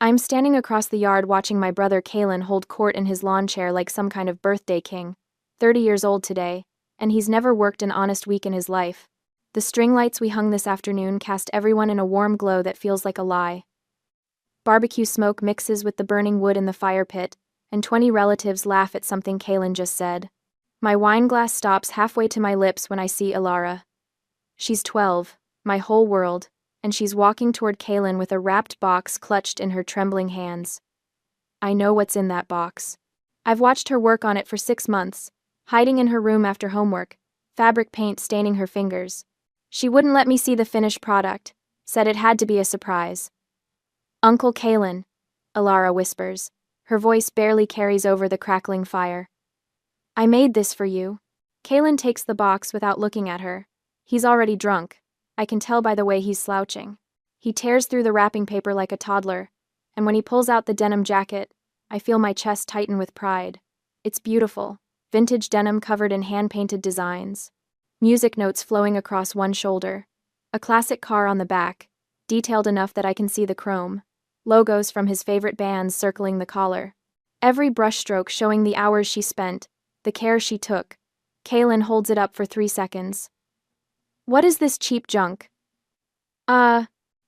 I'm standing across the yard watching my brother Kalen hold court in his lawn chair like some kind of birthday king. 30 years old today, and he's never worked an honest week in his life. The string lights we hung this afternoon cast everyone in a warm glow that feels like a lie. Barbecue smoke mixes with the burning wood in the fire pit, and 20 relatives laugh at something Kalen just said. My wine glass stops halfway to my lips when I see Ilara. She's 12, my whole world, and she's walking toward Kalen with a wrapped box clutched in her trembling hands. I know what's in that box. I've watched her work on it for 6 months, hiding in her room after homework, fabric paint staining her fingers. She wouldn't let me see the finished product, said it had to be a surprise. Uncle Kalen, Ilara whispers. Her voice barely carries over the crackling fire. I made this for you. Kalen takes the box without looking at her. He's already drunk. I can tell by the way he's slouching. He tears through the wrapping paper like a toddler, and when he pulls out the denim jacket, I feel my chest tighten with pride. It's beautiful, vintage denim covered in hand-painted designs. Music notes flowing across one shoulder. A classic car on the back, detailed enough that I can see the chrome. Logos from his favorite bands circling the collar. Every brushstroke showing the hours she spent, the care she took. Kalen holds it up for 3 seconds. What is this cheap junk?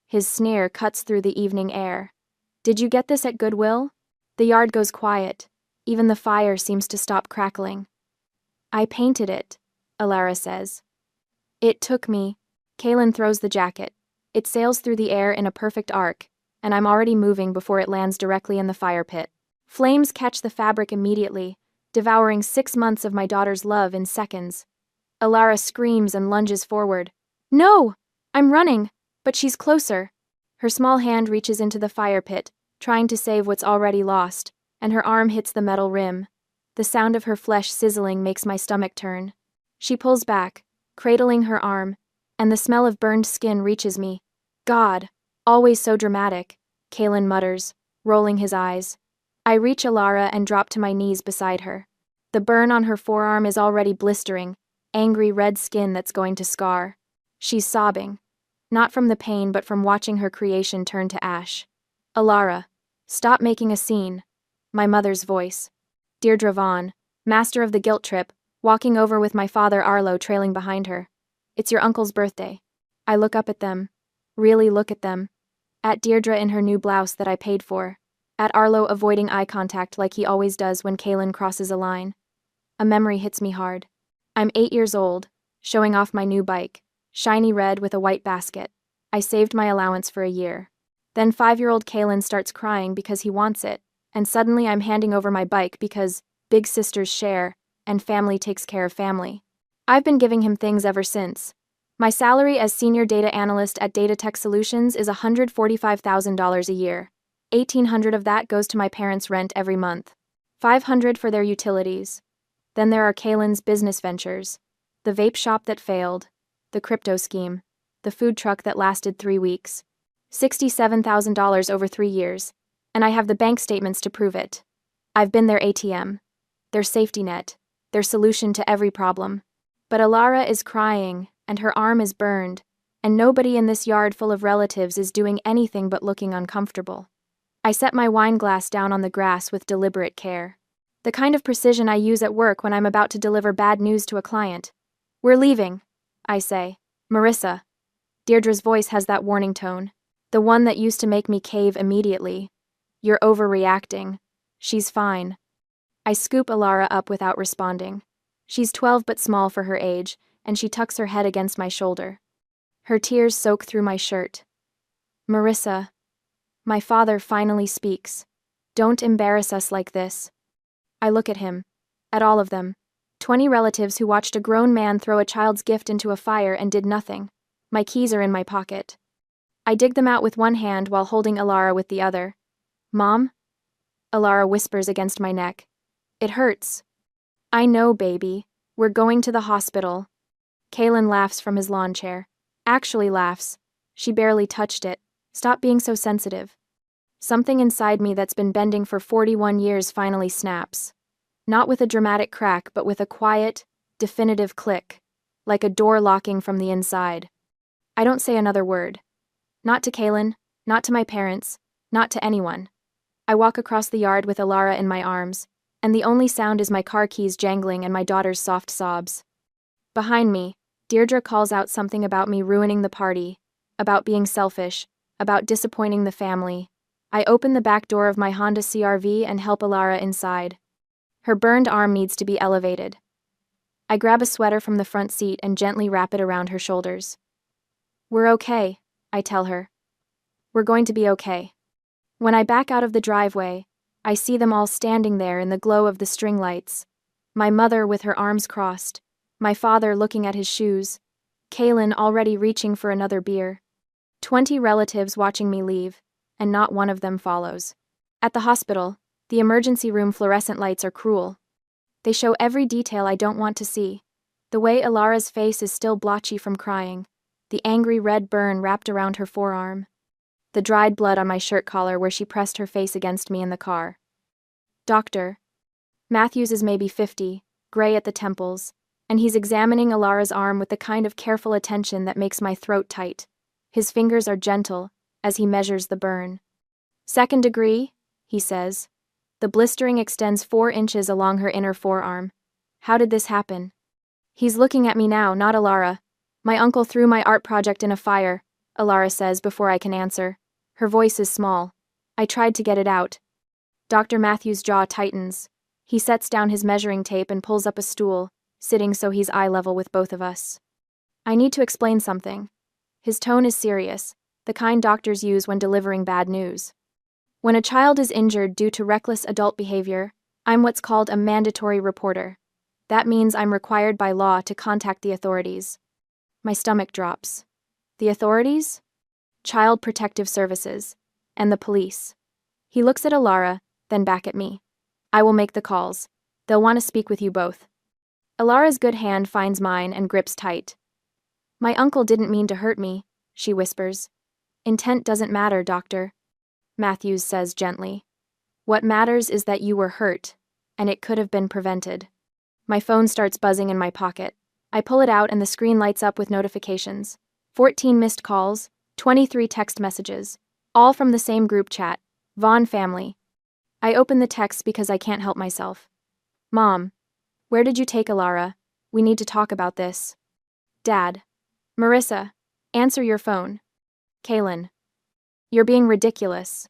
His sneer cuts through the evening air. Did you get this at Goodwill? The yard goes quiet. Even the fire seems to stop crackling. I painted it, Ilara says. It took me. Kalen throws the jacket. It sails through the air in a perfect arc, and I'm already moving before it lands directly in the fire pit. Flames catch the fabric immediately, devouring 6 months of my daughter's love in seconds. Ilara screams and lunges forward. No! I'm running, but she's closer. Her small hand reaches into the fire pit, trying to save what's already lost, and her arm hits the metal rim. The sound of her flesh sizzling makes my stomach turn. She pulls back, cradling her arm, and the smell of burned skin reaches me. God, always so dramatic, Kalen mutters, rolling his eyes. I reach Ilara and drop to my knees beside her. The burn on her forearm is already blistering, angry red skin that's going to scar. She's sobbing, not from the pain but from watching her creation turn to ash. Ilara, stop making a scene. My mother's voice. Deirdre Vaughn, master of the guilt trip, walking over with my father Arlo trailing behind her. It's your uncle's birthday. I look up at them. Really look at them. At Deirdre in her new blouse that I paid for. At Arlo avoiding eye contact like he always does when Kalen crosses a line. A memory hits me hard. I'm 8 years old, showing off my new bike, shiny red with a white basket. I saved my allowance for a year. Then 5-year-old Kalen starts crying because he wants it, and suddenly I'm handing over my bike because big sisters share, and family takes care of family. I've been giving him things ever since. My salary as senior data analyst at Data Tech Solutions is $145,000 a year. $1,800 of that goes to my parents' rent every month. $500 for their utilities. Then there are Kalen's business ventures. The vape shop that failed. The crypto scheme. The food truck that lasted 3 weeks. $67,000 over 3 years. And I have the bank statements to prove it. I've been their ATM. Their safety net. Their solution to every problem. But Ilara is crying, and her arm is burned, and nobody in this yard full of relatives is doing anything but looking uncomfortable. I set my wine glass down on the grass with deliberate care. The kind of precision I use at work when I'm about to deliver bad news to a client. We're leaving, I say. Marissa. Deirdre's voice has that warning tone. The one that used to make me cave immediately. You're overreacting. She's fine. I scoop Ilara up without responding. She's 12 but small for her age, and she tucks her head against my shoulder. Her tears soak through my shirt. Marissa. My father finally speaks. Don't embarrass us like this. I look at him. At all of them. 20 relatives who watched a grown man throw a child's gift into a fire and did nothing. My keys are in my pocket. I dig them out with one hand while holding Ilara with the other. Mom? Ilara whispers against my neck. It hurts. I know, baby. We're going to the hospital. Kalen laughs from his lawn chair. Actually laughs. She barely touched it. Stop being so sensitive. Something inside me that's been bending for 41 years finally snaps. Not with a dramatic crack, but with a quiet, definitive click. Like a door locking from the inside. I don't say another word. Not to Kalen, not to my parents, Not to anyone. I walk across the yard with Alara in my arms, and the only sound is my car keys jangling and my daughter's soft sobs. Behind me, Deirdre calls out something about me ruining the party, about being selfish, about disappointing the family. I open the back door of my Honda CR-V and help Alara inside. Her burned arm needs to be elevated. I grab a sweater from the front seat and gently wrap it around her shoulders. We're okay, I tell her. We're going to be okay. When I back out of the driveway, I see them all standing there in the glow of the string lights. My mother with her arms crossed, my father looking at his shoes, Kaylin already reaching for another beer. 20 relatives watching me leave, and not one of them follows. At the hospital, the emergency room fluorescent lights are cruel. They show every detail I don't want to see. The way Alara's face is still blotchy from crying, the angry red burn wrapped around her forearm, the dried blood on my shirt collar where she pressed her face against me in the car. Doctor Matthews is maybe 50, gray at the temples, and he's examining Alara's arm with the kind of careful attention that makes my throat tight. His fingers are gentle as he measures the burn. 2nd degree, he says. The blistering extends 4 inches along her inner forearm. How did this happen? He's looking at me now, not Alara. My uncle threw my art project in a fire, Alara says before I can answer. Her voice is small. I tried to get it out. Dr. Matthews' jaw tightens. He sets down his measuring tape and pulls up a stool, sitting so he's eye level with both of us. I need to explain something. His tone is serious, the kind doctors use when delivering bad news. When a child is injured due to reckless adult behavior, I'm what's called a mandatory reporter. That means I'm required by law to contact the authorities. My stomach drops. The authorities? Child Protective Services. And the police. He looks at Alara, then back at me. I will make the calls. They'll want to speak with you both. Alara's good hand finds mine and grips tight. My uncle didn't mean to hurt me, she whispers. Intent doesn't matter, doctor. Matthews says gently. What matters is that you were hurt, and it could have been prevented. My phone starts buzzing in my pocket. I pull it out and the screen lights up with notifications. 14 missed calls, 23 text messages, all from the same group chat, Vaughn family. I open the text because I can't help myself. Mom, where did you take Alara? We need to talk about this. Dad. Marissa, answer your phone. Kaylin. You're being ridiculous.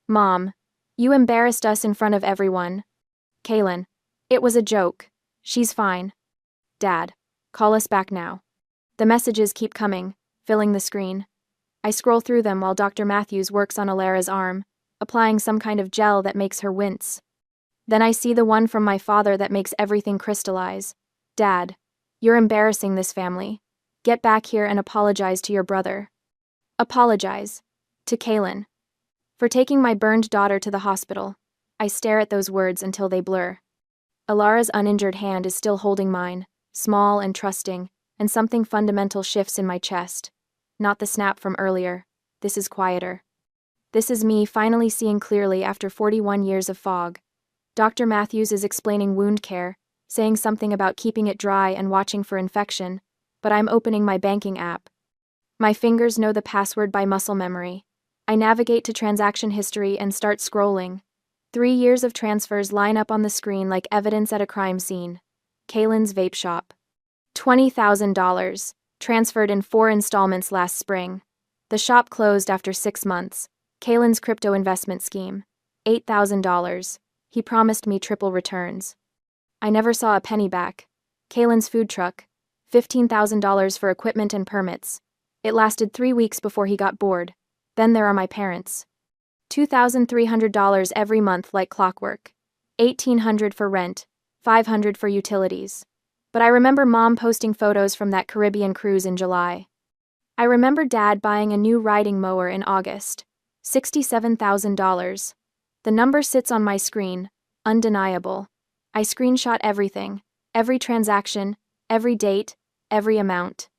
Mom, you embarrassed us in front of everyone. Kaylin. It was a joke. She's fine. Dad. Call us back now. The messages keep coming, filling the screen. I scroll through them while Dr. Matthews works on Alara's arm, applying some kind of gel that makes her wince. Then I see the one from my father that makes everything crystallize. Dad, you're embarrassing this family. Get back here and apologize to your brother. Apologize. To Kaylin. For taking my burned daughter to the hospital. I stare at those words until they blur. Alara's uninjured hand is still holding mine, small and trusting, and something fundamental shifts in my chest. Not the snap from earlier. This is quieter. This is me finally seeing clearly after 41 years of fog. Dr. Matthews is explaining wound care, saying something about keeping it dry and watching for infection, but I'm opening my banking app. My fingers know the password by muscle memory. I navigate to transaction history and start scrolling. 3 years of transfers line up on the screen like evidence at a crime scene. Kaylin's vape shop. $20,000, transferred in 4 installments last spring. The shop closed after 6 months. Kaylin's crypto investment scheme. $8,000. He promised me triple returns. I never saw a penny back. Kaylin's food truck. $15,000 for equipment and permits. It lasted 3 weeks before he got bored. Then there are my parents. $2,300 every month like clockwork. $1,800 for rent, $500 for utilities. But I remember Mom posting photos from that Caribbean cruise in July. I remember Dad buying a new riding mower in August. $67,000. The number sits on my screen, undeniable. I screenshot everything, every transaction, every date, every amount.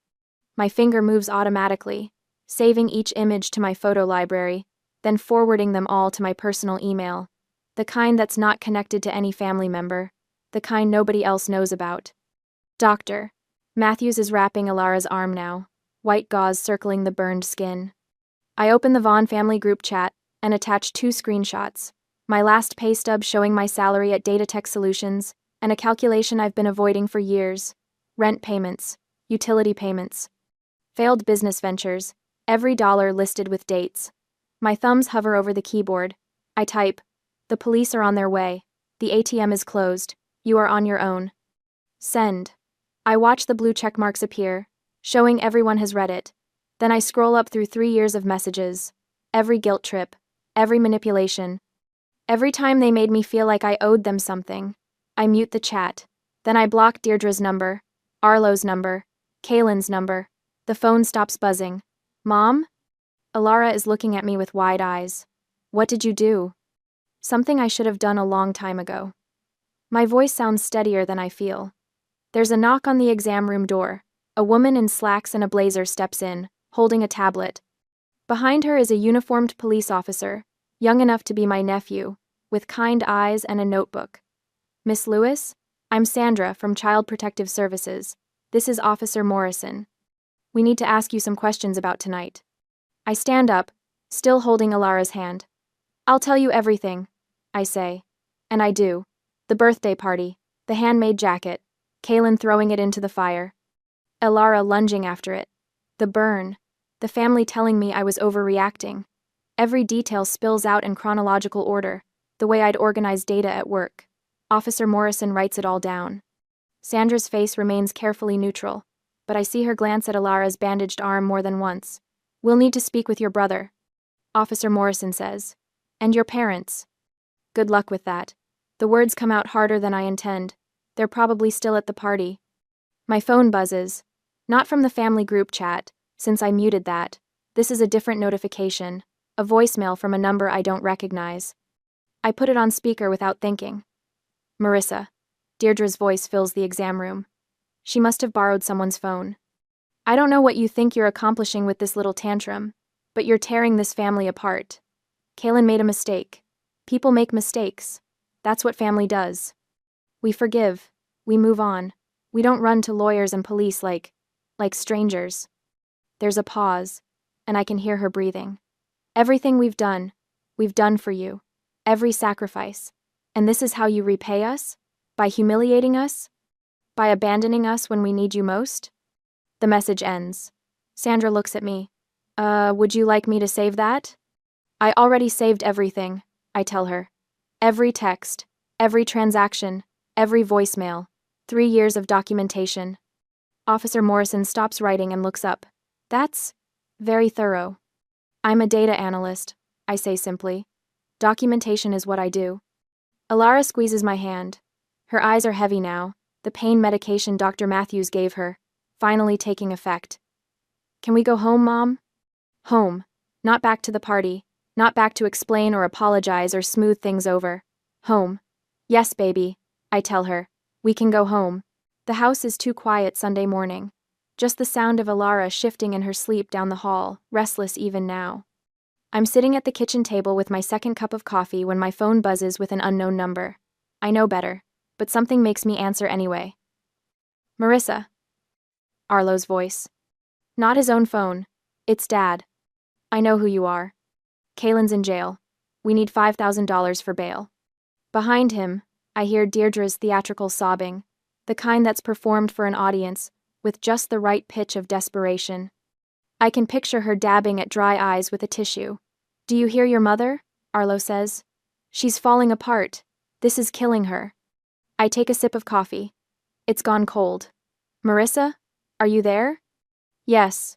My finger moves automatically, saving each image to my photo library, then forwarding them all to my personal email. The kind that's not connected to any family member. The kind nobody else knows about. Doctor. Matthews is wrapping Alara's arm now, white gauze circling the burned skin. I open the Vaughn family group chat, and attached 2 screenshots. My last pay stub showing my salary at Data Tech Solutions, and a calculation I've been avoiding for years. Rent payments, utility payments, failed business ventures, every dollar listed with dates. My thumbs hover over the keyboard. I type, "The police are on their way. The ATM is closed. You are on your own." Send. I watch the blue check marks appear, showing everyone has read it. Then I scroll up through 3 years of messages. Every guilt trip, every manipulation. Every time they made me feel like I owed them something. I mute the chat. Then I block Deirdre's number, Arlo's number, Kaylin's number. The phone stops buzzing. "Mom?" Alara is looking at me with wide eyes. "What did you do?" "Something I should have done a long time ago." My voice sounds steadier than I feel. There's a knock on the exam room door. A woman in slacks and a blazer steps in, holding a tablet. Behind her is a uniformed police officer, young enough to be my nephew, with kind eyes and a notebook. "Miss Lewis? I'm Sandra from Child Protective Services. This is Officer Morrison. We need to ask you some questions about tonight." I stand up, still holding Alara's hand. "I'll tell you everything," I say. And I do. The birthday party, the handmade jacket, Kaylin throwing it into the fire, Alara lunging after it, the burn, the family telling me I was overreacting. Every detail spills out in chronological order, the way I'd organize data at work. Officer Morrison writes it all down. Sandra's face remains carefully neutral, but I see her glance at Alara's bandaged arm more than once. "We'll need to speak with your brother," Officer Morrison says. "And your parents." Good luck with that. The words come out harder than I intend. They're probably still at the party. My phone buzzes. Not from the family group chat, since I muted that. This is a different notification, a voicemail from a number I don't recognize. I put it on speaker without thinking. "Marissa." Deirdre's voice fills the exam room. She must have borrowed someone's phone. "I don't know what you think you're accomplishing with this little tantrum, but you're tearing this family apart. Kaylin made a mistake. People make mistakes. That's what family does. We forgive. We move on. We don't run to lawyers and police like strangers." There's a pause, and I can hear her breathing. "Everything we've done for you. Every sacrifice. And this is how you repay us? By humiliating us? By abandoning us when we need you most?" The message ends. Sandra looks at me. Would you like me to save that?" "I already saved everything," I tell her. "Every text, every transaction, every voicemail, 3 years of documentation." Officer Morrison stops writing and looks up. "That's very thorough." "I'm a data analyst," I say simply. "Documentation is what I do." Alara squeezes my hand. Her eyes are heavy now, the pain medication Dr. Matthews gave her, finally taking effect. "Can we go home, Mom?" Home. Not back to the party. Not back to explain or apologize or smooth things over. Home. "Yes, baby," I tell her. "We can go home." The house is too quiet Sunday morning. Just the sound of Alara shifting in her sleep down the hall, restless even now. I'm sitting at the kitchen table with my second cup of coffee when my phone buzzes with an unknown number. I know better, but something makes me answer anyway. "Marissa." Arlo's voice. Not his own phone. It's Dad. "I know who you are. Kaylin's in jail. We need $5,000 for bail." Behind him, I hear Deirdre's theatrical sobbing, the kind that's performed for an audience, with just the right pitch of desperation. I can picture her dabbing at dry eyes with a tissue. "Do you hear your mother?" Arlo says. "She's falling apart. This is killing her." I take a sip of coffee. It's gone cold. "Marissa? Are you there?" "Yes."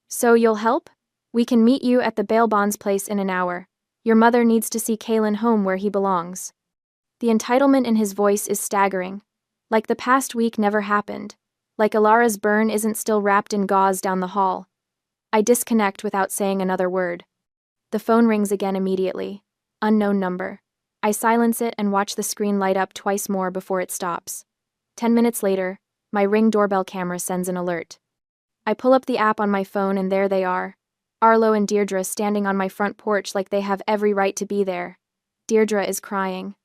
"So you'll help? We can meet you at the bail bonds place in an hour. Your mother needs to see Kaylin home where he belongs." The entitlement in his voice is staggering. Like the past week never happened. Like Alara's burn isn't still wrapped in gauze down the hall. I disconnect without saying another word. The phone rings again immediately. Unknown number. I silence it and watch the screen light up twice more before it stops. 10 minutes later, my Ring doorbell camera sends an alert. I pull up the app on my phone and there they are. Arlo and Deirdre standing on my front porch like they have every right to be there. Deirdre is crying.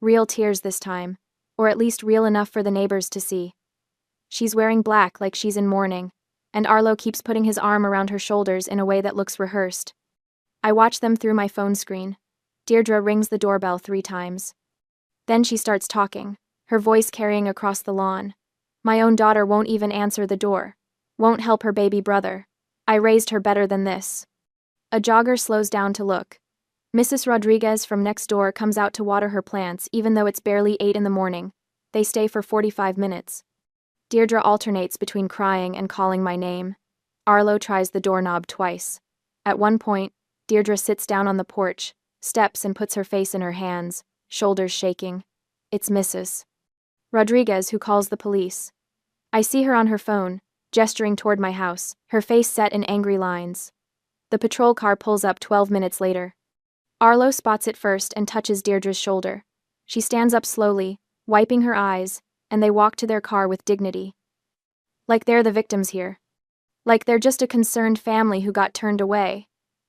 Real tears this time, or at least real enough for the neighbors to see. She's wearing black like she's in mourning, and Arlo keeps putting his arm around her shoulders in a way that looks rehearsed. I watch them through my phone screen. Deirdre rings the doorbell 3 times. Then she starts talking, her voice carrying across the lawn. My own daughter won't even answer the door. Won't help her baby brother. I raised her better than this. A jogger slows down to look. Mrs. Rodriguez from next door comes out to water her plants even though it's barely 8 in the morning. They stay for 45 minutes. Deirdre alternates between crying and calling my name. Arlo tries the doorknob twice. At one point, Deirdre sits down on the porch, steps and puts her face in her hands, shoulders shaking. It's Mrs. Rodriguez who calls the police. I see her on her phone, gesturing toward my house, her face set in angry lines. The patrol car pulls up 12 minutes later. Arlo spots it first and touches Deirdre's shoulder. She stands up slowly, wiping her eyes, and they walk to their car with dignity. Like they're the victims here. Like they're just a concerned family who got turned away.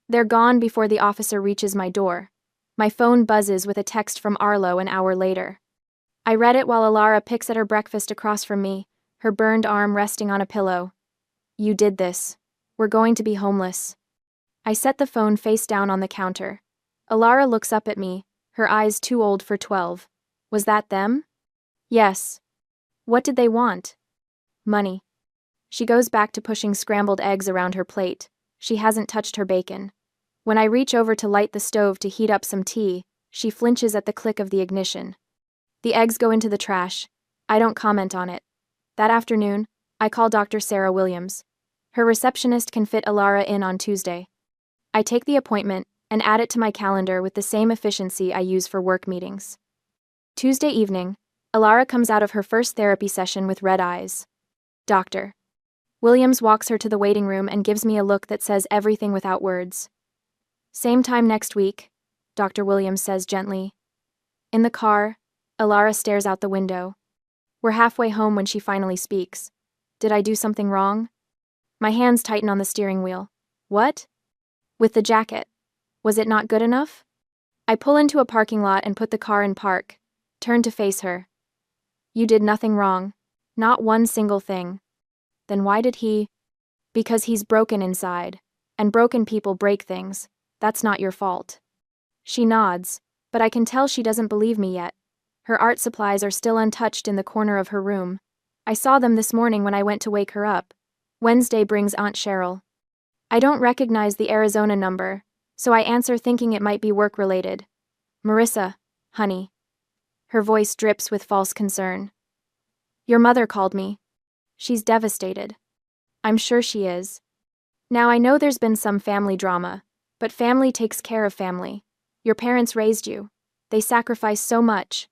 They're gone before the officer reaches my door. My phone buzzes with a text from Arlo an hour later. I read it while Alara picks at her breakfast across from me, her burned arm resting on a pillow. You did this. We're going to be homeless. I set the phone face down on the counter. Alara looks up at me, her eyes too old for 12. Was that them? Yes. What did they want? Money. She goes back to pushing scrambled eggs around her plate. She hasn't touched her bacon. When I reach over to light the stove to heat up some tea, she flinches at the click of the ignition. The eggs go into the trash. I don't comment on it. That afternoon, I call Dr. Sarah Williams. Her receptionist can fit Alara in on Tuesday. I take the appointment and add it to my calendar with the same efficiency I use for work meetings. Tuesday evening, Alara comes out of her first therapy session with red eyes. Doctor. Williams walks her to the waiting room and gives me a look that says everything without words. Same time next week, Dr. Williams says gently. In the car, Alara stares out the window. We're halfway home when she finally speaks. Did I do something wrong? My hands tighten on the steering wheel. What? With the jacket. Was it not good enough? I pull into a parking lot and put the car in park, turn to face her. You did nothing wrong. Not one single thing. Then why did he? Because he's broken inside. And broken people break things. That's not your fault. She nods, but I can tell she doesn't believe me yet. Her art supplies are still untouched in the corner of her room. I saw them this morning when I went to wake her up. Wednesday brings Aunt Cheryl. I don't recognize the Arizona number, so I answer thinking it might be work-related. Marissa, honey. Her voice drips with false concern. Your mother called me. She's devastated. I'm sure she is. Now I know there's been some family drama, but family takes care of family. Your parents raised you. They sacrificed so much.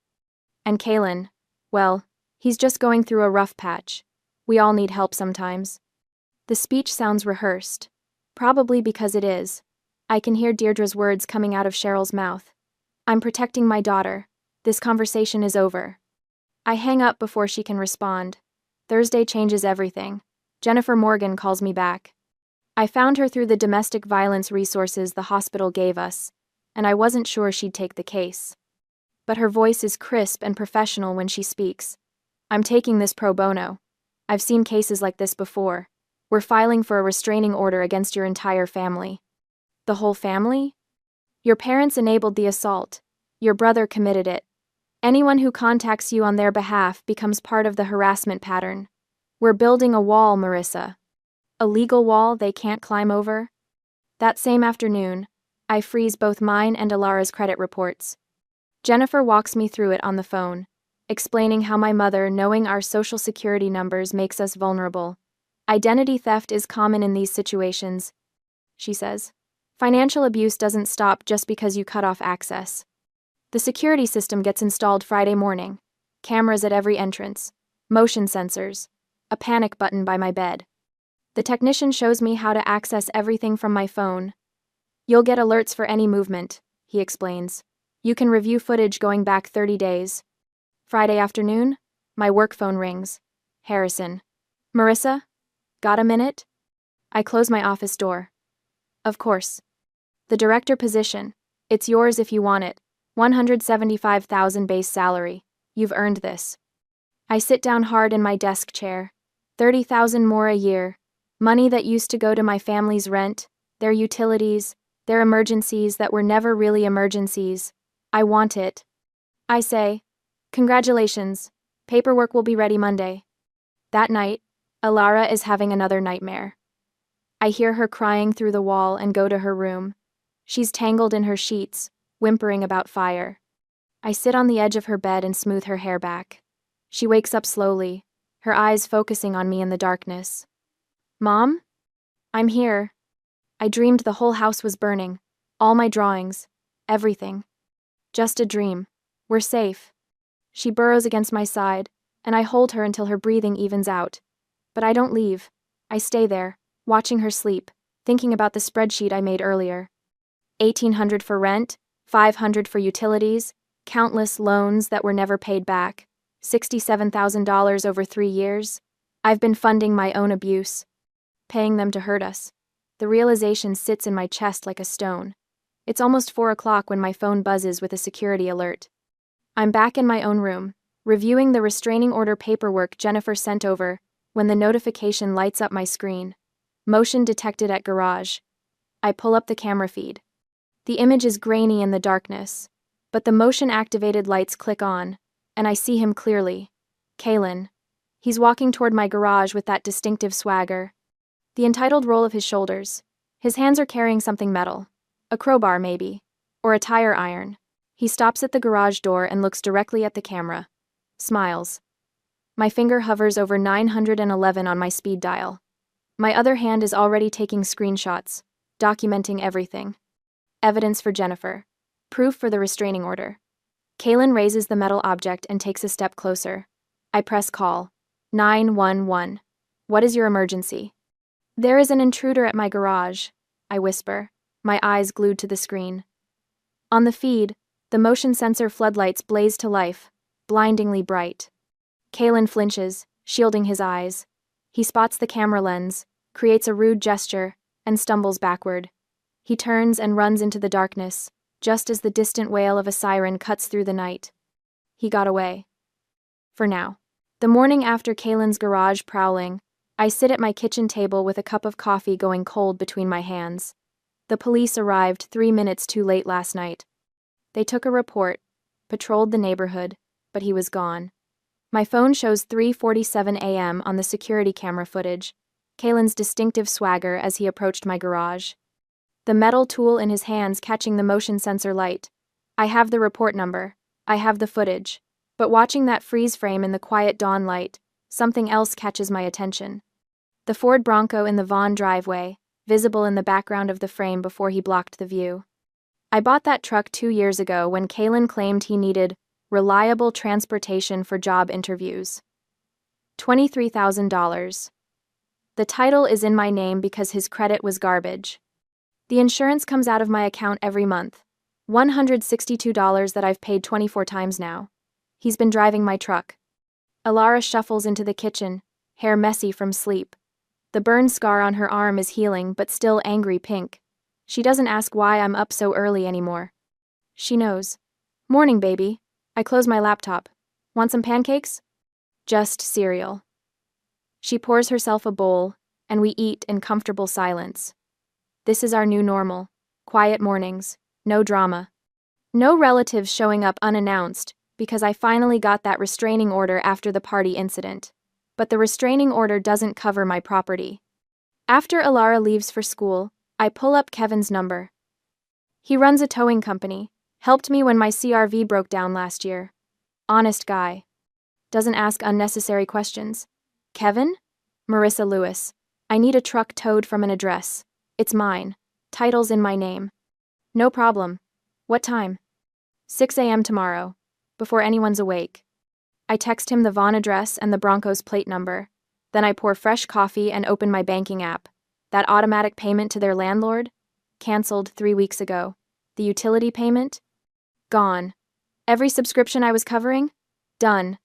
And Kaylin, well, he's just going through a rough patch. We all need help sometimes. The speech sounds rehearsed. Probably because it is. I can hear Deirdre's words coming out of Cheryl's mouth. I'm protecting my daughter. This conversation is over. I hang up before she can respond. Thursday changes everything. Jennifer Morgan calls me back. I found her through the domestic violence resources the hospital gave us, and I wasn't sure she'd take the case. But her voice is crisp and professional when she speaks. I'm taking this pro bono. I've seen cases like this before. We're filing for a restraining order against your entire family. The whole family? Your parents enabled the assault. Your brother committed it. Anyone who contacts you on their behalf becomes part of the harassment pattern. We're building a wall, Marissa. A legal wall they can't climb over? That same afternoon, I freeze both mine and Alara's credit reports. Jennifer walks me through it on the phone, explaining how my mother knowing our social security numbers makes us vulnerable. Identity theft is common in these situations, she says. Financial abuse doesn't stop just because you cut off access. The security system gets installed Friday morning. Cameras at every entrance. Motion sensors. A panic button by my bed. The technician shows me how to access everything from my phone. You'll get alerts for any movement, he explains. You can review footage going back 30 days. Friday afternoon, my work phone rings. Harrison. Marissa? Got a minute? I close my office door. Of course. The director position. It's yours if you want it. $175,000 base salary. You've earned this. I sit down hard in my desk chair. $30,000 more a year. Money that used to go to my family's rent, their utilities, They're emergencies that were never really emergencies. I want it. I say, congratulations. Paperwork will be ready Monday. That night, Alara is having another nightmare. I hear her crying through the wall and go to her room. She's tangled in her sheets, whimpering about fire. I sit on the edge of her bed and smooth her hair back. She wakes up slowly, her eyes focusing on me in the darkness. Mom? I'm here. I dreamed the whole house was burning. All my drawings. Everything. Just a dream. We're safe. She burrows against my side, and I hold her until her breathing evens out. But I don't leave. I stay there, watching her sleep, thinking about the spreadsheet I made earlier. $1,800 for rent, $500 for utilities, countless loans that were never paid back, $67,000 over 3 years. I've been funding my own abuse, paying them to hurt us. The realization sits in my chest like a stone. It's almost 4 o'clock when my phone buzzes with a security alert. I'm back in my own room, reviewing the restraining order paperwork Jennifer sent over, when the notification lights up my screen. Motion detected at garage. I pull up the camera feed. The image is grainy in the darkness, but the motion-activated lights click on, and I see him clearly. Kalen. He's walking toward my garage with that distinctive swagger. The entitled roll of his shoulders. His hands are carrying something metal. A crowbar, maybe. Or a tire iron. He stops at the garage door and looks directly at the camera. Smiles. My finger hovers over 911 on my speed dial. My other hand is already taking screenshots, documenting everything. Evidence for Jennifer. Proof for the restraining order. Kalen raises the metal object and takes a step closer. I press call. 911. What is your emergency? There is an intruder at my garage, I whisper, my eyes glued to the screen. On the feed, the motion sensor floodlights blaze to life, blindingly bright. Kalen flinches, shielding his eyes. He spots the camera lens, creates a rude gesture, and stumbles backward. He turns and runs into the darkness, just as the distant wail of a siren cuts through the night. He got away. For now. The morning after Kalen's garage prowling, I sit at my kitchen table with a cup of coffee going cold between my hands. The police arrived 3 minutes too late last night. They took a report, patrolled the neighborhood, but he was gone. My phone shows 3:47 a.m. on the security camera footage, Kalen's distinctive swagger as he approached my garage. The metal tool in his hands catching the motion sensor light. I have the report number. I have the footage. But watching that freeze frame in the quiet dawn light, something else catches my attention. The Ford Bronco in the Vaughn driveway, visible in the background of the frame before he blocked the view. I bought that truck 2 years ago when Kalen claimed he needed reliable transportation for job interviews. $23,000. The title is in my name because his credit was garbage. The insurance comes out of my account every month. $162 that I've paid 24 times now. He's been driving my truck. Alara shuffles into the kitchen, hair messy from sleep. The burn scar on her arm is healing but still angry pink. She doesn't ask why I'm up so early anymore. She knows. Morning, baby. I close my laptop. Want some pancakes? Just cereal. She pours herself a bowl, and we eat in comfortable silence. This is our new normal. Quiet mornings. No drama. No relatives showing up unannounced, because I finally got that restraining order after the party incident. But the restraining order doesn't cover my property. After Alara leaves for school, I pull up Kevin's number. He runs a towing company, helped me when my CRV broke down last year. Honest guy. Doesn't ask unnecessary questions. Kevin? Marissa Lewis. I need a truck towed from an address. It's mine. Title's in my name. No problem. What time? 6 a.m. tomorrow. Before anyone's awake. I text him the Vaughn address and the Bronco's plate number. Then I pour fresh coffee and open my banking app. That automatic payment to their landlord? Cancelled 3 weeks ago. The utility payment? Gone. Every subscription I was covering? Done.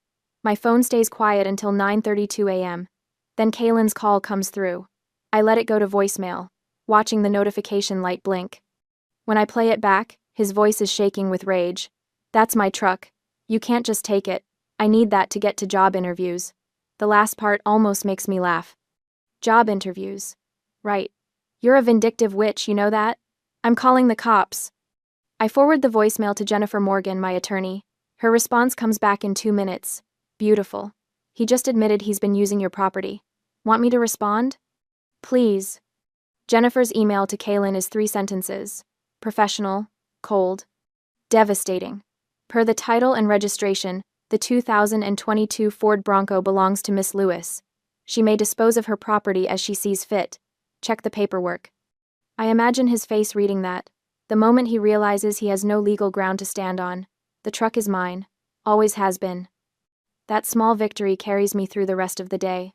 My phone stays quiet until 9:32 a.m. Then Kalen's call comes through. I let it go to voicemail, watching the notification light blink. When I play it back, his voice is shaking with rage. That's my truck. You can't just take it. I need that to get to job interviews. The last part almost makes me laugh. Job interviews. Right. You're a vindictive witch, you know that? I'm calling the cops. I forward the voicemail to Jennifer Morgan, my attorney. Her response comes back in 2 minutes. Beautiful. He just admitted he's been using your property. Want me to respond? Please. Jennifer's email to Kaylin is 3 sentences. Professional, cold, devastating. Per the title and registration, the 2022 Ford Bronco belongs to Miss Lewis. She may dispose of her property as she sees fit. Check the paperwork. I imagine his face reading that. The moment he realizes he has no legal ground to stand on. The truck is mine. Always has been. That small victory carries me through the rest of the day.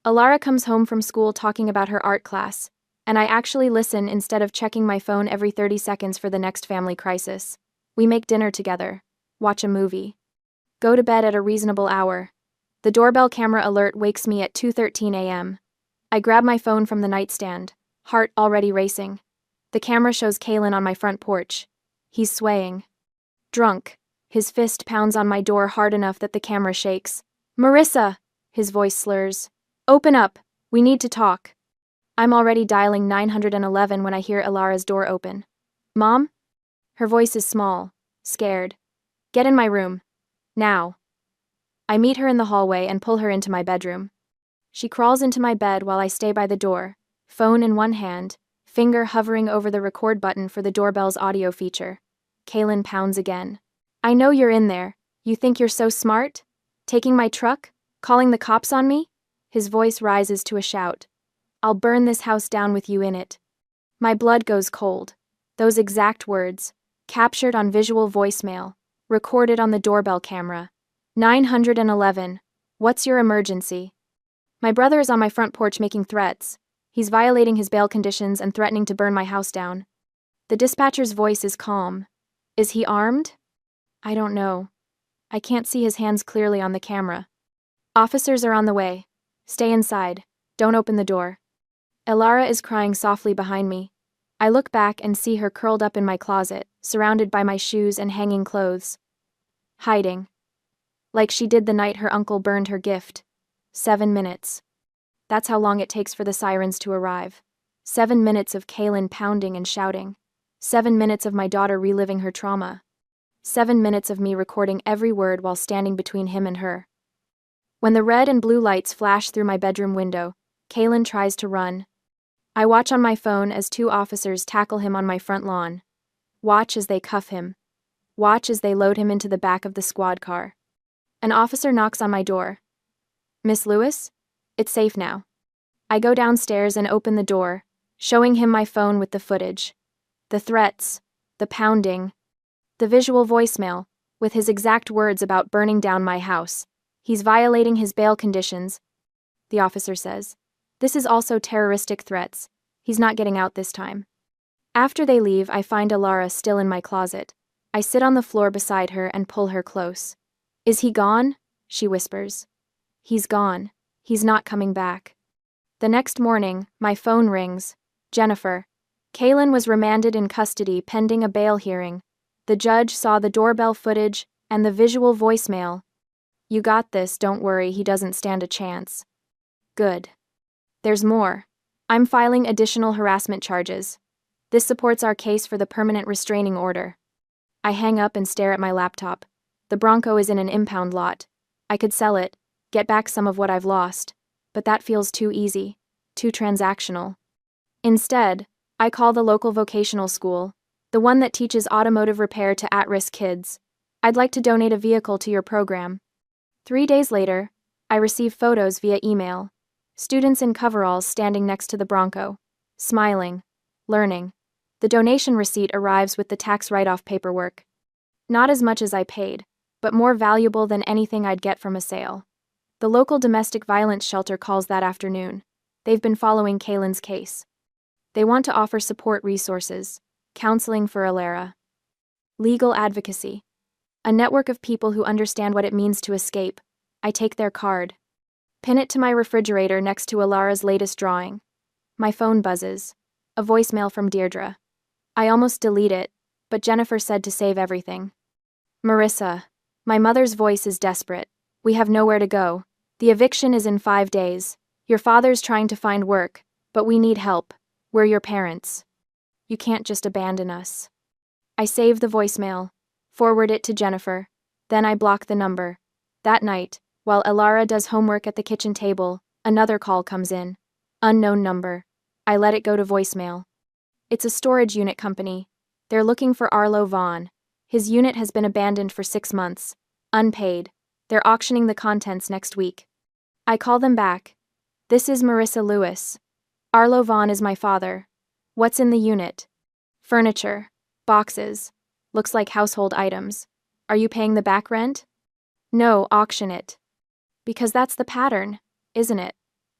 Alara comes home from school talking about her art class, and I actually listen instead of checking my phone every 30 seconds for the next family crisis. We make dinner together, watch a movie, go to bed at a reasonable hour. The doorbell camera alert wakes me at 2:13 a.m. I grab my phone from the nightstand, heart already racing. The camera shows Kaylin on my front porch. He's swaying. Drunk. His fist pounds on my door hard enough that the camera shakes. Marissa! His voice slurs. Open up. We need to talk. I'm already dialing 911 when I hear Alara's door open. Mom? Her voice is small, scared. Get in my room. Now. I meet her in the hallway and pull her into my bedroom. She crawls into my bed while I stay by the door, phone in one hand, finger hovering over the record button for the doorbell's audio feature. Kaylin pounds again. I know you're in there. You think you're so smart? Taking my truck? Calling the cops on me? His voice rises to a shout. I'll burn this house down with you in it. My blood goes cold. Those exact words, captured on visual voicemail, recorded on the doorbell camera. 911. What's your emergency? My brother is on my front porch making threats. He's violating his bail conditions and threatening to burn my house down. The dispatcher's voice is calm. Is he armed? I don't know. I can't see his hands clearly on the camera. Officers are on the way. Stay inside. Don't open the door. Alara is crying softly behind me. I look back and see her curled up in my closet, surrounded by my shoes and hanging clothes. Hiding. Like she did the night her uncle burned her gift. 7 minutes. That's how long it takes for the sirens to arrive. 7 minutes of Kaylin pounding and shouting. 7 minutes of my daughter reliving her trauma. 7 minutes of me recording every word while standing between him and her. When the red and blue lights flash through my bedroom window, Kaylin tries to run. I watch on my phone as 2 officers tackle him on my front lawn. Watch as they cuff him. Watch as they load him into the back of the squad car. An officer knocks on my door. Miss Lewis? It's safe now. I go downstairs and open the door, showing him my phone with the footage. The threats, the pounding, the visual voicemail, with his exact words about burning down my house. He's violating his bail conditions. The officer says. This is also terroristic threats. He's not getting out this time. After they leave, I find Alara still in my closet. I sit on the floor beside her and pull her close. Is he gone? She whispers. He's gone. He's not coming back. The next morning, my phone rings. Jennifer. Kaylin was remanded in custody pending a bail hearing. The judge saw the doorbell footage and the visual voicemail. You got this, don't worry, he doesn't stand a chance. Good. There's more. I'm filing additional harassment charges. This supports our case for the permanent restraining order. I hang up and stare at my laptop. The Bronco is in an impound lot. I could sell it, get back some of what I've lost, but that feels too easy, too transactional. Instead, I call the local vocational school, the one that teaches automotive repair to at-risk kids. I'd like to donate a vehicle to your program. 3 days later, I receive photos via email. Students in coveralls standing next to the Bronco, smiling, learning. The donation receipt arrives with the tax write-off paperwork. Not as much as I paid, but more valuable than anything I'd get from a sale. The local domestic violence shelter calls that afternoon. They've been following Kaylin's case. They want to offer support resources, counseling for Alara, legal advocacy, a network of people who understand what it means to escape. I take their card. Pin it to my refrigerator next to Alara's latest drawing. My phone buzzes. A voicemail from Deirdre. I almost delete it, but Jennifer said to save everything. Marissa. My mother's voice is desperate. We have nowhere to go. The eviction is in 5 days. Your father's trying to find work, but we need help. We're your parents. You can't just abandon us. I save the voicemail, forward it to Jennifer, then I block the number. That night, while Elara does homework at the kitchen table, another call comes in. Unknown number. I let it go to voicemail. It's a storage unit company. They're looking for Arlo Vaughn. His unit has been abandoned for 6 months. Unpaid. They're auctioning the contents next week. I call them back. This is Marissa Lewis. Arlo Vaughn is my father. What's in the unit? Furniture. Boxes. Looks like household items. Are you paying the back rent? No, auction it. Because that's the pattern, isn't it?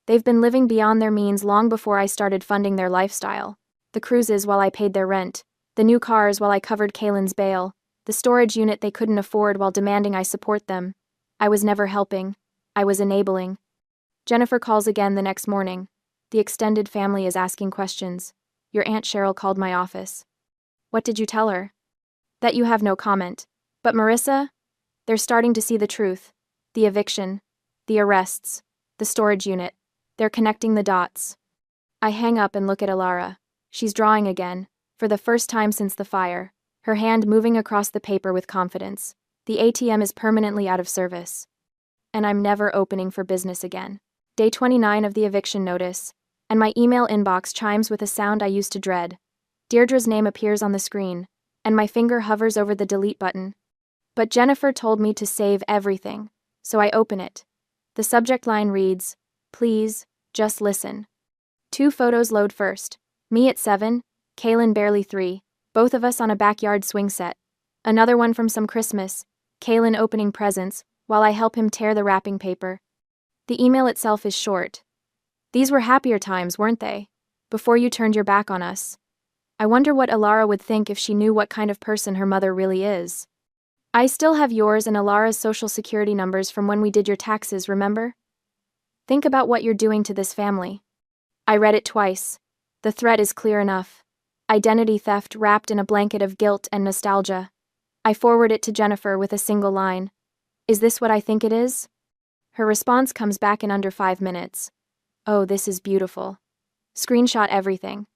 They've been living beyond their means long before I started funding their lifestyle. The cruises while I paid their rent. The new cars while I covered Kaylin's bail. The storage unit they couldn't afford while demanding I support them. I was never helping. I was enabling. Jennifer calls again the next morning. The extended family is asking questions. Your Aunt Cheryl called my office. What did you tell her? That you have no comment. But Marissa? They're starting to see the truth. The eviction. The arrests. The storage unit. They're connecting the dots. I hang up and look at Elara. She's drawing again, for the first time since the fire, her hand moving across the paper with confidence. The ATM is permanently out of service. And I'm never opening for business again. Day 29 of the eviction notice, and my email inbox chimes with a sound I used to dread. Deirdre's name appears on the screen, and my finger hovers over the delete button. But Jennifer told me to save everything, so I open it. The subject line reads, "Please, just listen." 2 photos load first. Me at 7, Kaylin barely 3, both of us on a backyard swing set. Another one from some Christmas, Kaylin opening presents, while I help him tear the wrapping paper. The email itself is short. These were happier times, weren't they? Before you turned your back on us. I wonder what Elara would think if she knew what kind of person her mother really is. I still have yours and Elara's social security numbers from when we did your taxes, remember? Think about what you're doing to this family. I read it twice. The threat is clear enough. Identity theft wrapped in a blanket of guilt and nostalgia. I forward it to Jennifer with a single line. Is this what I think it is? Her response comes back in under 5 minutes. Oh, this is beautiful. Screenshot everything.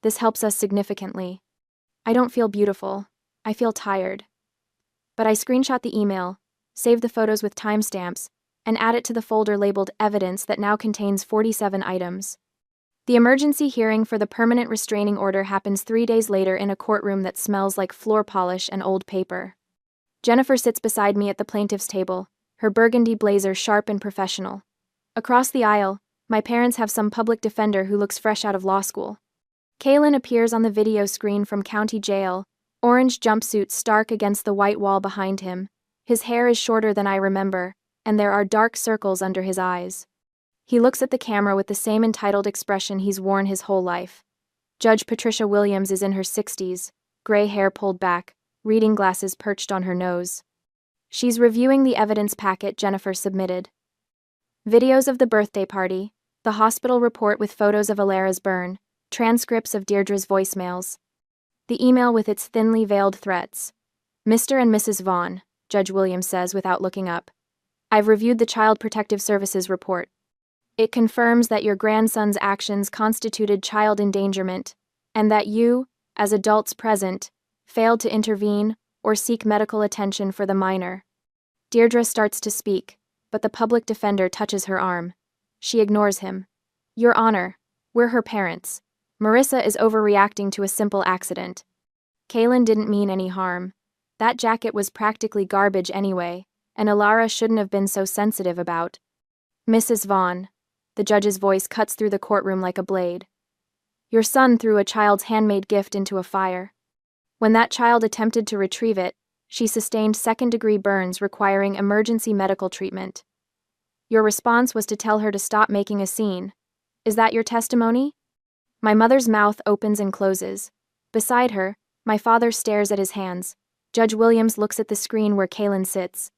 This helps us significantly. I don't feel beautiful. I feel tired. But I screenshot the email, save the photos with timestamps, and add it to the folder labeled Evidence that now contains 47 items. The emergency hearing for the permanent restraining order happens 3 days later in a courtroom that smells like floor polish and old paper. Jennifer sits beside me at the plaintiff's table, her burgundy blazer sharp and professional. Across the aisle, my parents have some public defender who looks fresh out of law school. Kaylin appears on the video screen from county jail, orange jumpsuit stark against the white wall behind him. His hair is shorter than I remember, and there are dark circles under his eyes. He looks at the camera with the same entitled expression he's worn his whole life. Judge Patricia Williams is in her 60s, gray hair pulled back, reading glasses perched on her nose. She's reviewing the evidence packet Jennifer submitted. Videos of the birthday party, the hospital report with photos of Elara's burn, transcripts of Deirdre's voicemails. The email with its thinly veiled threats. Mr. and Mrs. Vaughn, Judge Williams says without looking up. I've reviewed the Child Protective Services report. It confirms that your grandson's actions constituted child endangerment, and that you, as adults present, failed to intervene or seek medical attention for the minor. Deirdre starts to speak, but the public defender touches her arm. She ignores him. Your Honor, we're her parents. Marissa is overreacting to a simple accident. Kaylin didn't mean any harm. That jacket was practically garbage anyway, and Elara shouldn't have been so sensitive about. Mrs. Vaughn. The judge's voice cuts through the courtroom like a blade. Your son threw a child's handmade gift into a fire. When that child attempted to retrieve it, she sustained second-degree burns requiring emergency medical treatment. Your response was to tell her to stop making a scene. Is that your testimony? My mother's mouth opens and closes. Beside her, my father stares at his hands. Judge Williams looks at the screen where Kaylin sits.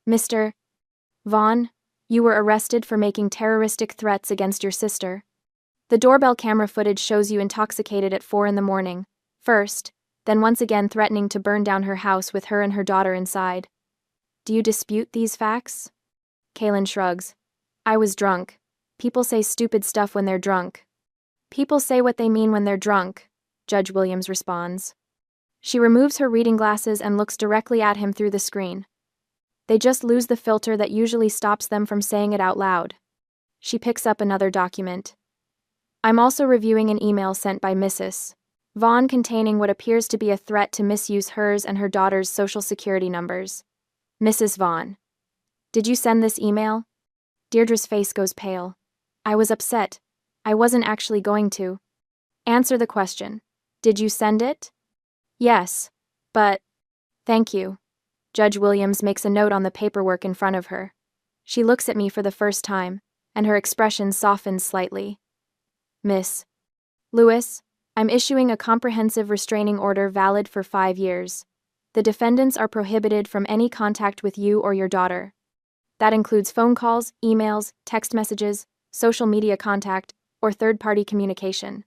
Mr. Vaughn, you were arrested for making terroristic threats against your sister. The doorbell camera footage shows you intoxicated at 4 a.m, first, then once again threatening to burn down her house with her and her daughter inside. Do you dispute these facts? Kaylin shrugs. I was drunk. People say stupid stuff when they're drunk. People say what they mean when they're drunk, Judge Williams responds. She removes her reading glasses and looks directly at him through the screen. They just lose the filter that usually stops them from saying it out loud. She picks up another document. I'm also reviewing an email sent by Mrs. Vaughn containing what appears to be a threat to misuse hers and her daughter's social security numbers. Mrs. Vaughn. Did you send this email? Deirdre's face goes pale. I was upset. I wasn't actually going to. Answer the question. Did you send it? Yes. But. Thank you. Judge Williams makes a note on the paperwork in front of her. She looks at me for the first time, and her expression softens slightly. Miss Lewis, I'm issuing a comprehensive restraining order valid for 5 years. The defendants are prohibited from any contact with you or your daughter. That includes phone calls, emails, text messages, social media contact, or third-party communication.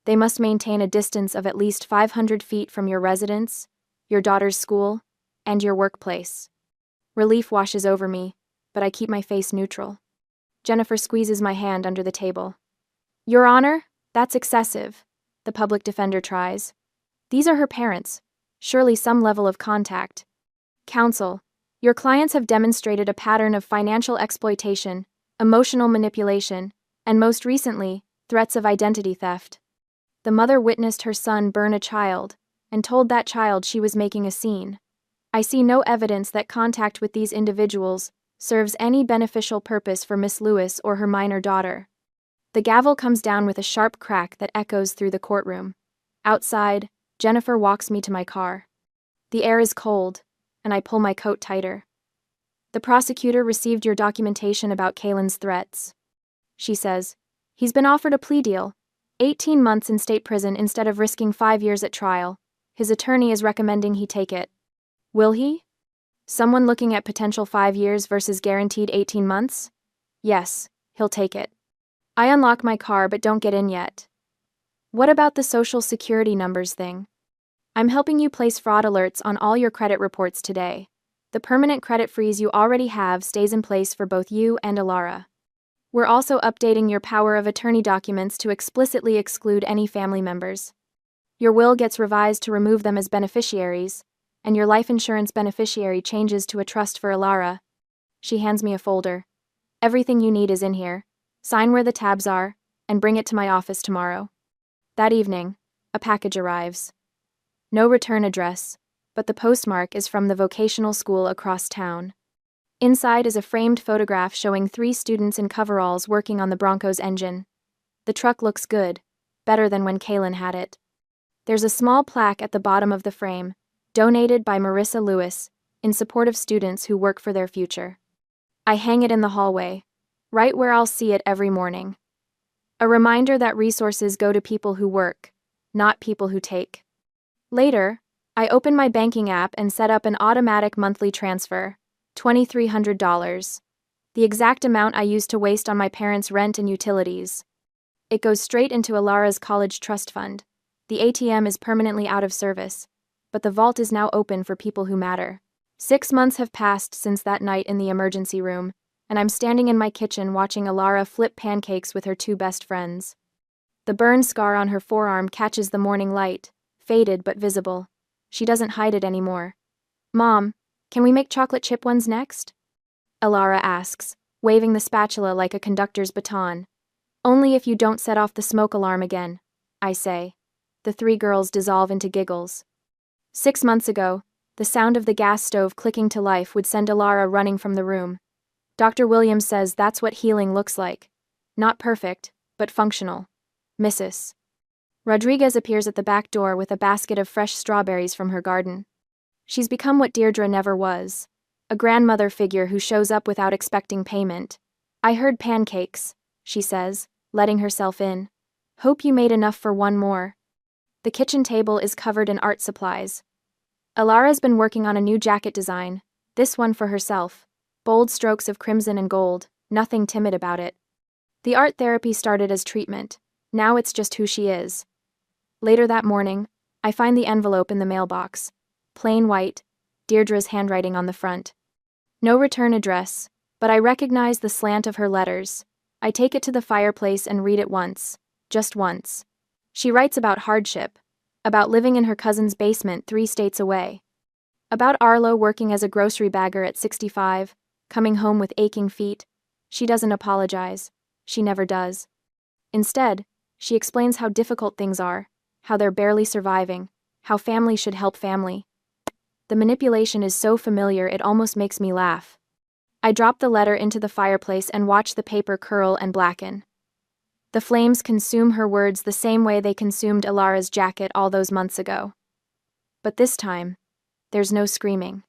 They must maintain a distance of at least 500 feet from your residence, your daughter's school, and your workplace. Relief washes over me, but I keep my face neutral. Jennifer squeezes my hand under the table. Your Honor, that's excessive, the public defender tries. These are her parents. Surely some level of contact. Counsel, your clients have demonstrated a pattern of financial exploitation, emotional manipulation, and most recently, threats of identity theft. The mother witnessed her son burn a child, and told that child she was making a scene. I see no evidence that contact with these individuals serves any beneficial purpose for Miss Lewis or her minor daughter. The gavel comes down with a sharp crack that echoes through the courtroom. Outside, Jennifer walks me to my car. The air is cold, and I pull my coat tighter. The prosecutor received your documentation about Kaylin's threats. She says, he's been offered a plea deal, 18 months in state prison instead of risking 5 years at trial. His attorney is recommending he take it. Will he? Someone looking at potential 5 years versus guaranteed 18 months? Yes, he'll take it. I unlock my car but don't get in yet. What about the social security numbers thing? I'm helping you place fraud alerts on all your credit reports today. The permanent credit freeze you already have stays in place for both you and Alara. We're also updating your power of attorney documents to explicitly exclude any family members. Your will gets revised to remove them as beneficiaries, and your life insurance beneficiary changes to a trust for Alara. She hands me a folder. Everything you need is in here. Sign where the tabs are, and bring it to my office tomorrow. That evening, a package arrives. No return address, but the postmark is from the vocational school across town. Inside is a framed photograph showing 3 students in coveralls working on the Bronco's engine. The truck looks good, better than when Kaylin had it. There's a small plaque at the bottom of the frame, donated by Marissa Lewis, in support of students who work for their future. I hang it in the hallway, right where I'll see it every morning. A reminder that resources go to people who work, not people who take. Later, I open my banking app and set up an automatic monthly transfer, $2,300, the exact amount I used to waste on my parents' rent and utilities. It goes straight into Alara's college trust fund. The ATM is permanently out of service, but the vault is now open for people who matter. 6 months have passed since that night in the emergency room, and I'm standing in my kitchen watching Alara flip pancakes with her 2 best friends. The burn scar on her forearm catches the morning light, faded but visible. She doesn't hide it anymore. Mom, can we make chocolate chip ones next? Alara asks, waving the spatula like a conductor's baton. Only if you don't set off the smoke alarm again, I say. The 3 girls dissolve into giggles. 6 months ago, the sound of the gas stove clicking to life would send Alara running from the room. Dr. Williams says that's what healing looks like. Not perfect, but functional. Mrs. Rodriguez appears at the back door with a basket of fresh strawberries from her garden. She's become what Deirdre never was, a grandmother figure who shows up without expecting payment. I heard pancakes, she says, letting herself in. Hope you made enough for one more. The kitchen table is covered in art supplies. Alara's been working on a new jacket design, this one for herself. Bold strokes of crimson and gold, nothing timid about it. The art therapy started as treatment, now it's just who she is. Later that morning, I find the envelope in the mailbox. Plain white, Deirdre's handwriting on the front. No return address, but I recognize the slant of her letters. I take it to the fireplace and read it once, just once. She writes about hardship, About living in her cousin's basement 3 states away. About Arlo working as a grocery bagger at 65, coming home with aching feet. She doesn't apologize. She never does. Instead, she explains how difficult things are, how they're barely surviving, how family should help family. The manipulation is so familiar it almost makes me laugh. I drop the letter into the fireplace and watch the paper curl and blacken. The flames consume her words the same way they consumed Alara's jacket all those months ago. But this time, there's no screaming.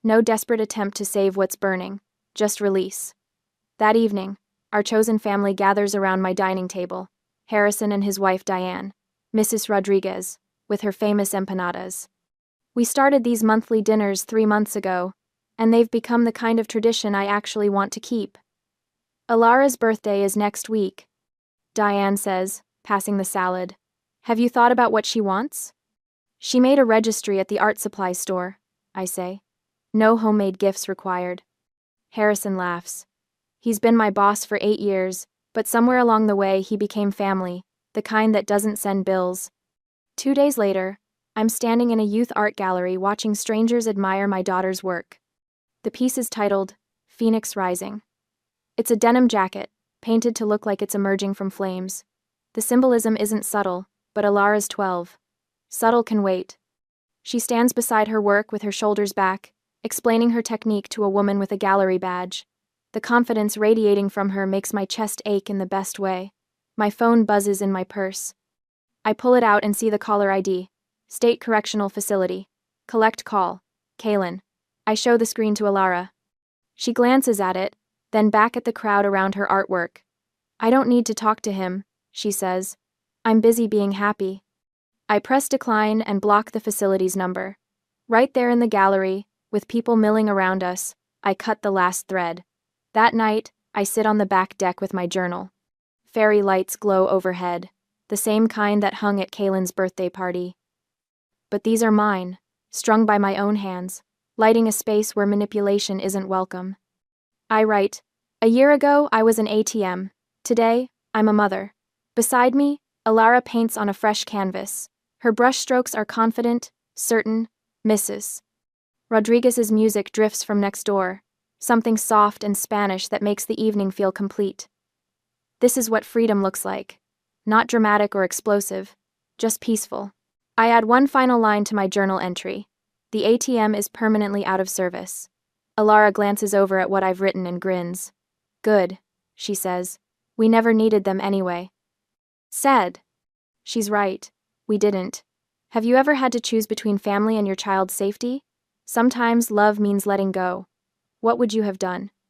No desperate attempt to save what's burning, just release. That evening, our chosen family gathers around my dining table, Harrison and his wife Diane, Mrs. Rodriguez, with her famous empanadas. We started these monthly dinners 3 months ago, and they've become the kind of tradition I actually want to keep. Alara's birthday is next week, Diane says, passing the salad. Have you thought about what she wants? She made a registry at the art supply store, I say. No homemade gifts required. Harrison laughs. He's been my boss for 8 years, but somewhere along the way he became family, the kind that doesn't send bills. 2 days later, I'm standing in a youth art gallery watching strangers admire my daughter's work. The piece is titled, Phoenix Rising. It's a denim jacket, painted to look like it's emerging from flames. The symbolism isn't subtle, but Alara's 12. Subtle can wait. She stands beside her work with her shoulders back, explaining her technique to a woman with a gallery badge. The confidence radiating from her makes my chest ache in the best way. My phone buzzes in my purse. I pull it out and see the caller ID. State Correctional Facility. Collect call. Kaylin. I show the screen to Alara. She glances at it, then back at the crowd around her artwork. I don't need to talk to him, she says. I'm busy being happy. I press decline and block the facility's number. Right there in the gallery, with people milling around us, I cut the last thread. That night, I sit on the back deck with my journal. Fairy lights glow overhead, the same kind that hung at Kaylin's birthday party. But these are mine, strung by my own hands, lighting a space where manipulation isn't welcome. I write, a year ago I was an ATM. Today, I'm a mother. Beside me, Alara paints on a fresh canvas. Her brushstrokes are confident, certain, Mrs. Rodriguez's music drifts from next door, something soft and Spanish that makes the evening feel complete. This is what freedom looks like. Not dramatic or explosive, just peaceful. I add one final line to my journal entry. The ATM is permanently out of service. Alara glances over at what I've written and grins. Good, she says. We never needed them anyway. Sad. She's right. We didn't. Have you ever had to choose between family and your child's safety? Sometimes love means letting go. What would you have done?